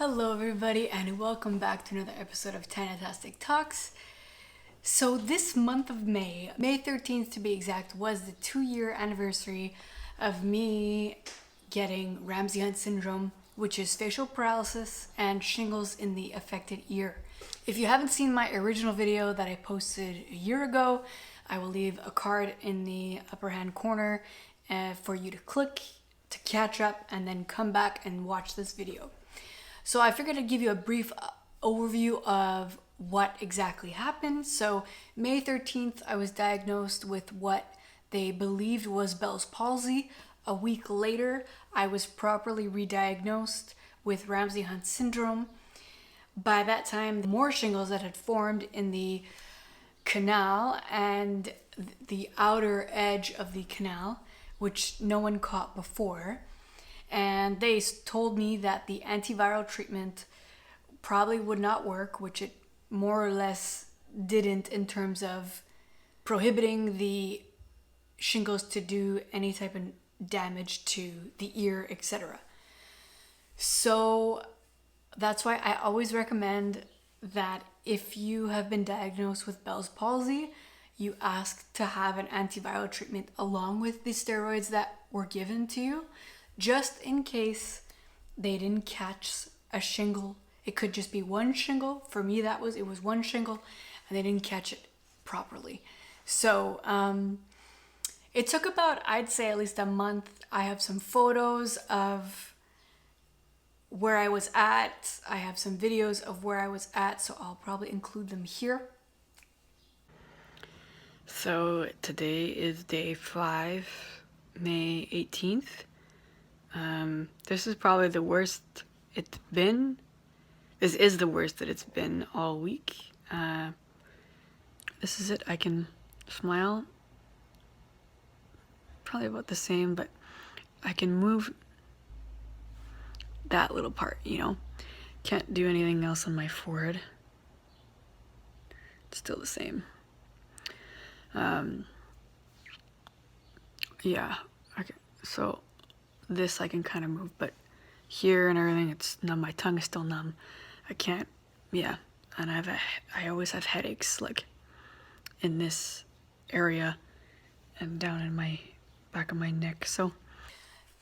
Hello everybody and welcome back to another episode of Tanatastic Talks. So this month of May 13th to be exact, was the 2-year anniversary of me getting Ramsay Hunt Syndrome, which is facial paralysis and shingles in the affected ear. If you haven't seen my original video that I posted a year ago, I will leave a card in the upper hand corner for you to click to catch up and then come back and watch this video. So I figured I'd give you a brief overview of what exactly happened. So May 13th, I was diagnosed with what they believed was Bell's palsy. A week later, I was properly re-diagnosed with Ramsay Hunt Syndrome. By that time, more shingles that had formed in the canal and the outer edge of the canal, which no one caught before. And they told me that the antiviral treatment probably would not work, which it more or less didn't, in terms of prohibiting the shingles to do any type of damage to the ear, etc. So that's why I always recommend that if you have been diagnosed with Bell's palsy, you ask to have an antiviral treatment along with the steroids that were given to you, just in case they didn't catch a shingle. It could just be one shingle. For me, it was one shingle and they didn't catch it properly. So it took about, I'd say, at least a month. I have some photos of where I was at. I have some videos of where I was at, so I'll probably include them here. So today is day 5, May 18th. This is probably the worst it's been. This is the worst that it's been all week. This is it. I can smile. Probably about the same, but I can move that little part, Can't do anything else on my forehead. It's still the same. Yeah. Okay. So this I can kind of move, but here and everything, it's numb. My tongue is still numb. I can't. Yeah. And I always have headaches, like in this area and down in my back of my neck. So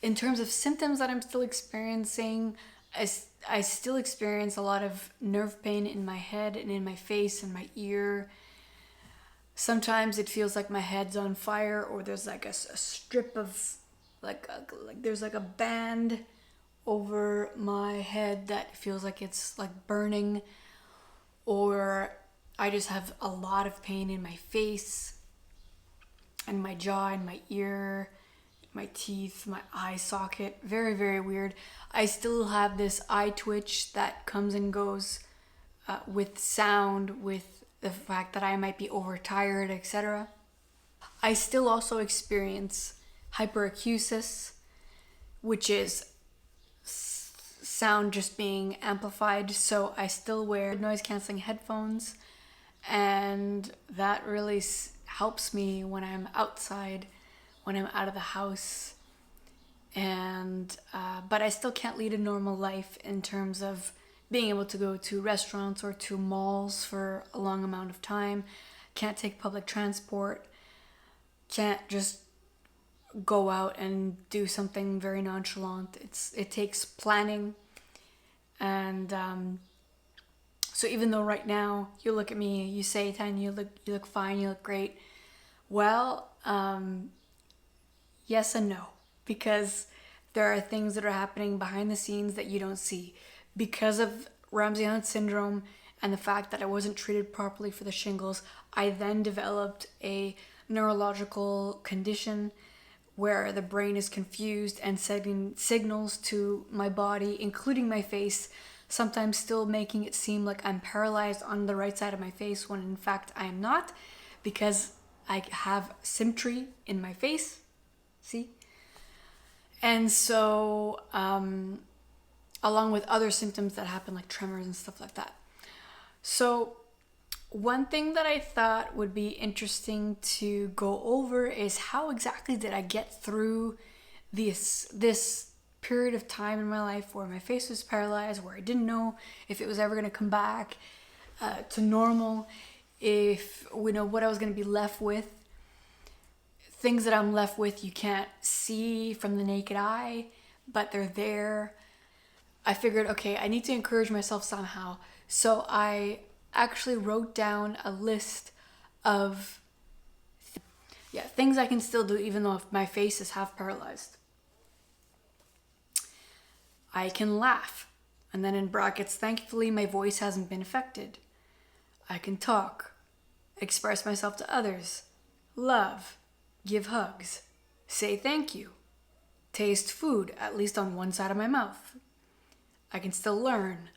in terms of symptoms that I'm still experiencing, I still experience a lot of nerve pain in my head and in my face and my ear. Sometimes it feels like my head's on fire, or there's like a strip of there's like a band over my head that feels like it's like burning, or I just have a lot of pain in my face and my jaw and my ear, my teeth, my eye socket. Very, very weird. I still have this eye twitch that comes and goes with sound, with the fact that I might be overtired, etc. I still also experience hyperacusis, which is sound just being amplified. So I still wear noise cancelling headphones, and that really helps me when I'm outside, when I'm out of the house. And but I still can't lead a normal life in terms of being able to go to restaurants or to malls for a long amount of time. Can't take public transport. Can't just go out and do something very nonchalant. It takes planning. And so even though right now you look at me, you say, Tan, you look fine, you look great. Well, yes and no, because there are things that are happening behind the scenes that you don't see. Because of Ramsay Hunt Syndrome and the fact that I wasn't treated properly for the shingles, I then developed a neurological condition where the brain is confused and sending signals to my body, including my face, sometimes still making it seem like I'm paralyzed on the right side of my face, when in fact I am not, because I have symmetry in my face. See? And so, along with other symptoms that happen, like tremors and stuff like that. So one thing that I thought would be interesting to go over is how exactly did I get through this period of time in my life where my face was paralyzed, where I didn't know if it was ever going to come back to normal, if we know what I was going to be left with. Things that I'm left with you can't see from the naked eye, but they're there. I figured, okay, I need to encourage myself somehow. So I actually wrote down a list of things I can still do even though my face is half paralyzed. I can laugh. And then in brackets, thankfully my voice hasn't been affected. I can talk, express myself to others, love, give hugs, say thank you, taste food, at least on one side of my mouth. I can still learn.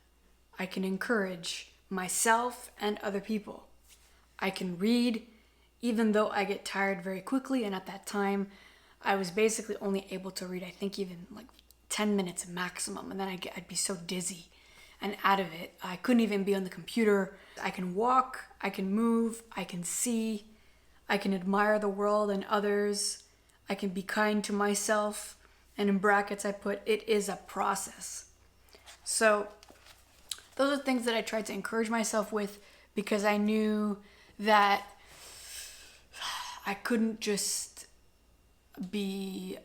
I can encourage myself and other people. I can read, even though I get tired very quickly. And at that time, I was basically only able to read, I think even like 10 minutes maximum. And then I'd be so dizzy and out of it. I couldn't even be on the computer. I can walk, I can move, I can see, I can admire the world and others. I can be kind to myself. And in brackets, I put, it is a process. So those are things that I tried to encourage myself with because I knew that I couldn't just be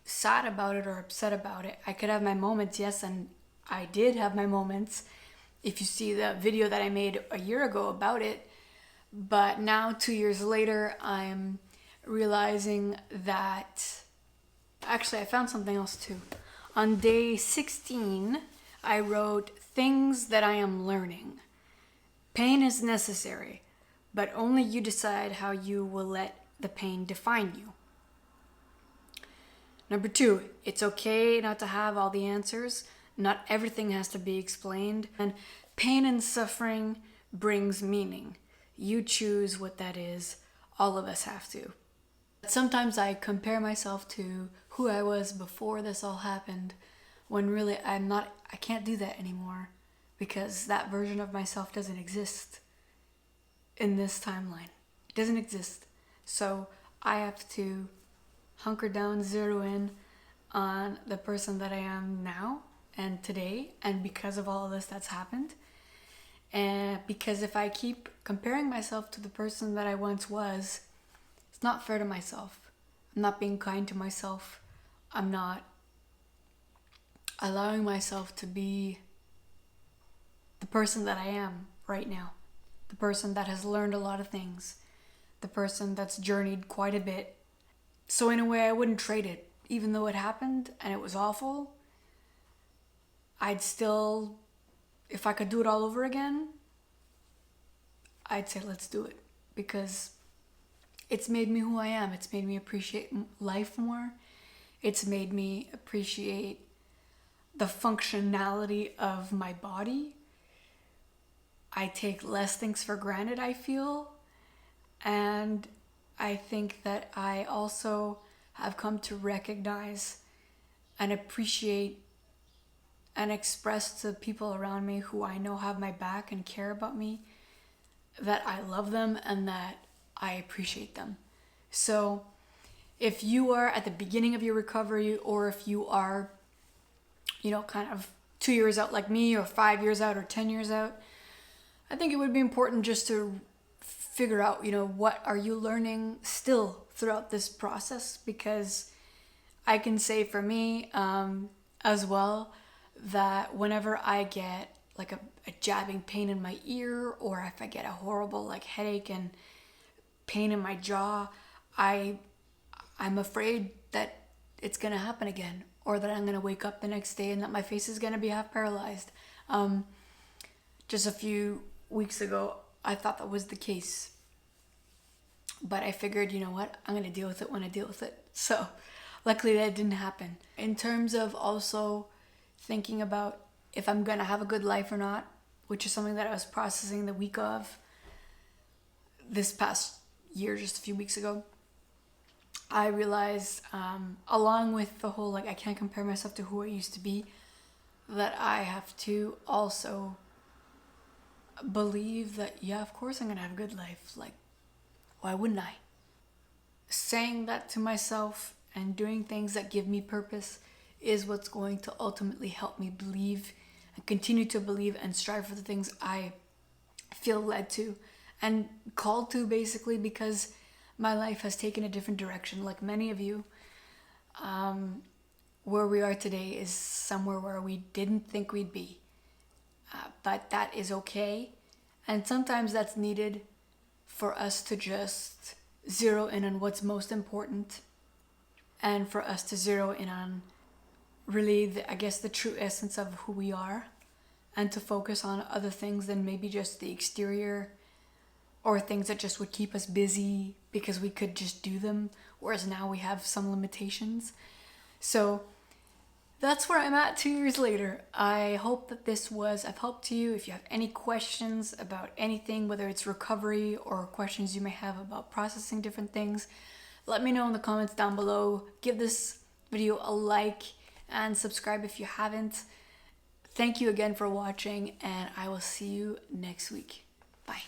sad about it or upset about it. I could have my moments, yes, and I did have my moments. If you see the video that I made a year ago about it, but now 2 years later, I'm realizing that actually I found something else too. On day 16, I wrote things that I am learning. Pain is necessary, but only you decide how you will let the pain define you. Number 2, it's okay not to have all the answers. Not everything has to be explained. And pain and suffering brings meaning. You choose what that is. All of us have to. Sometimes I compare myself to who I was before this all happened, when really I can't do that anymore because that version of myself doesn't exist in this timeline. It doesn't exist. So I have to hunker down, zero in on the person that I am now and today, and because of all of this that's happened. And because if I keep comparing myself to the person that I once was, it's not fair to myself. I'm not being kind to myself. I'm not allowing myself to be the person that I am right now. The person that has learned a lot of things. The person that's journeyed quite a bit. So in a way, I wouldn't trade it. Even though it happened and it was awful, I'd still, if I could do it all over again, I'd say let's do it. Because it's made me who I am. It's made me appreciate life more. It's made me appreciate the functionality of my body. I take less things for granted, I feel. And I think that I also have come to recognize and appreciate and express to people around me who I know have my back and care about me, that I love them and that I appreciate them. So if you are at the beginning of your recovery, or if you are, kind of 2 years out like me, or 5 years out, or 10 years out, I think it would be important just to figure out, what are you learning still throughout this process? Because I can say for me as well, that whenever I get like a jabbing pain in my ear, or if I get a horrible headache and pain in my jaw, I'm afraid that it's gonna happen again, or that I'm gonna wake up the next day and that my face is gonna be half paralyzed. Just a few weeks ago, I thought that was the case, but I figured, what, I'm gonna deal with it when I deal with it. So luckily that didn't happen. In terms of also thinking about if I'm gonna have a good life or not, which is something that I was processing the week of this past year, just a few weeks ago, I realized, along with the whole, I can't compare myself to who I used to be, that I have to also believe that, yeah, of course I'm gonna have a good life. Why wouldn't I? Saying that to myself and doing things that give me purpose is what's going to ultimately help me believe and continue to believe and strive for the things I feel led to and called to, basically, because my life has taken a different direction. Like many of you, where we are today is somewhere where we didn't think we'd be. But that is okay. And sometimes that's needed for us to just zero in on what's most important, and for us to zero in on really, the true essence of who we are, and to focus on other things than maybe just the exterior, or things that just would keep us busy because we could just do them, whereas now we have some limitations. So that's where I'm at 2 years later. I hope that I've helped you. If you have any questions about anything, whether it's recovery or questions you may have about processing different things, let me know in the comments down below. Give this video a like and subscribe if you haven't. Thank you again for watching, and I will see you next week. Bye.